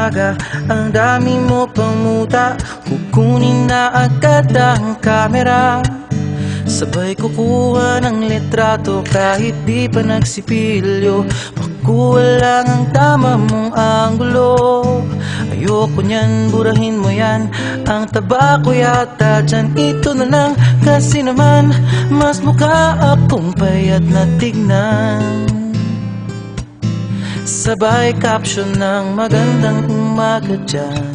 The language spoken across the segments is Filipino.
umaga, ang dami mo pang muta. Kukunin na agad ang kamera, sabay kukuha ng litrato kahit di pa nagsipilyo. Makuha lang ang tama mong anggulo. Ayoko niyan, burahin mo yan. Ang taba ko yata dyan, ito na lang. Kasi naman, mas mukha akong payat na tignan. Sabay caption ng magandang umaga dyan.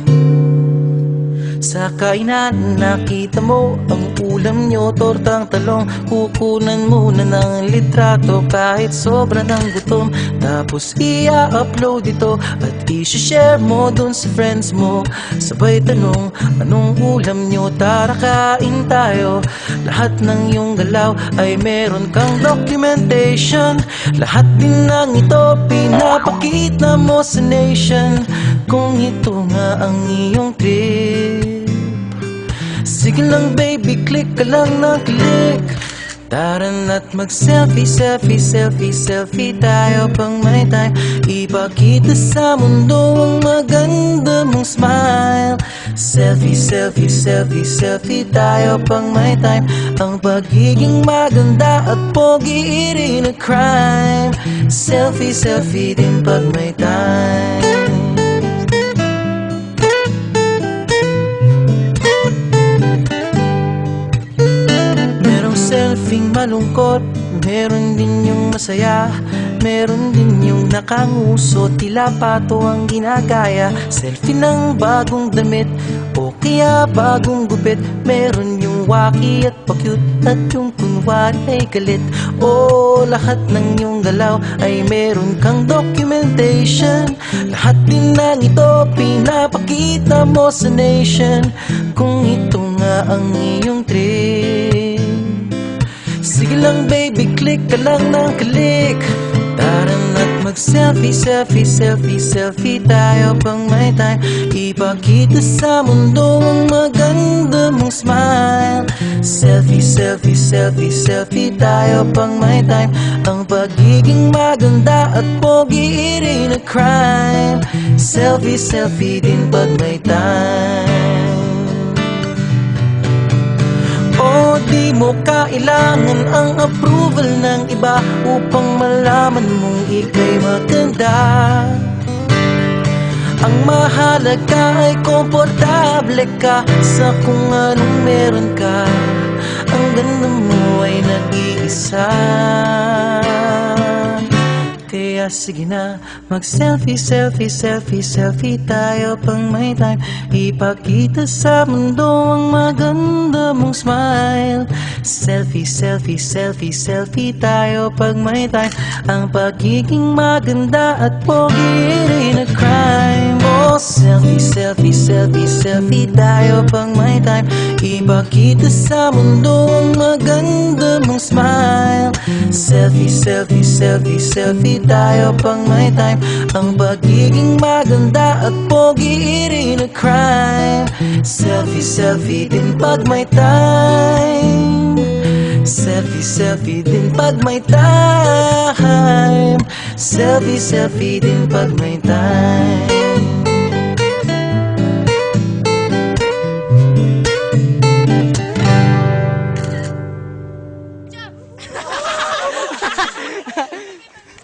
Sa kainan nakita mo ang ulam nyo, tortang talong. Kukunan muna ng litrato kahit sobra ng gutom. Tapos i-upload ito at i-share mo dun sa friends mo. Sabay tanong, anong ulam nyo? Tara kain tayo. Lahat ng iyong galaw ay meron kang documentation. Lahat din ng ito pinapakita mo sa nation. Kung ito nga ang iyong trip, sige lang baby, click ka lang ng click. Tara na't mag-selfie, selfie, selfie, selfie tayo pang may time. Ipakita sa mundo ang maganda mong smile. Selfie, selfie, selfie, selfie tayo pang may time. Ang pagiging maganda at pogi rin na crime. Selfie, selfie din pag may time. Selfing malungkot, meron din yung masaya. Meron din yung nakanguso, tila pato ang ginagaya. Selfie ng bagong damit o kaya bagong gupit. Meron yung waki at pa-cute at yung kunwari ay galit. O lahat ng yung galaw ay meron kang documentation. Lahat din ng ito pinapakita mo sa nation. Kung ito nga ang iyong trip, sige lang baby, click ka lang ng click. Tara na't mag-selfie, selfie, selfie, selfie tayo pang may time. Ipakita sa mundo ang maganda mong smile. Selfie, selfie, selfie, selfie tayo pang may time. Ang pagiging maganda at pogi rin na crime. Selfie, selfie din pag may time. O di mo kailangan ang approval ng iba upang malaman mong ika'y maganda. Ang mahalaga ay komportable ka sa kung anong meron ka. Ang ganda mo ay nag-iisa. Kaya sige na, mag-selfie, selfie, selfie, selfie tayo pang may time. Ipakita sa mundo ang maganda mong smile. Selfie, selfie, selfie, selfie tayo pag may time. Ang pagiging maganda at pogi rin na crime. Oh, selfie, selfie, selfie, selfie tayo pang may time. Ipakita sa mundo ang maganda mong smile. Selfie, selfie, selfie, selfie tayo pang may time. Ang pagiging maganda at pogi rin na crime. Selfie, selfie din pag may time. Selfie, selfie din pag may time. Selfie, selfie din pag may time.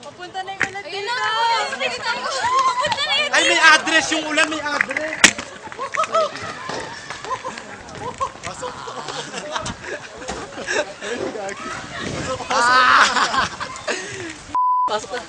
Papunta na yung ulan dito. Papunta na yun. Ay, may address yung ulan, may address. Pasok. Pasok na. Pasok.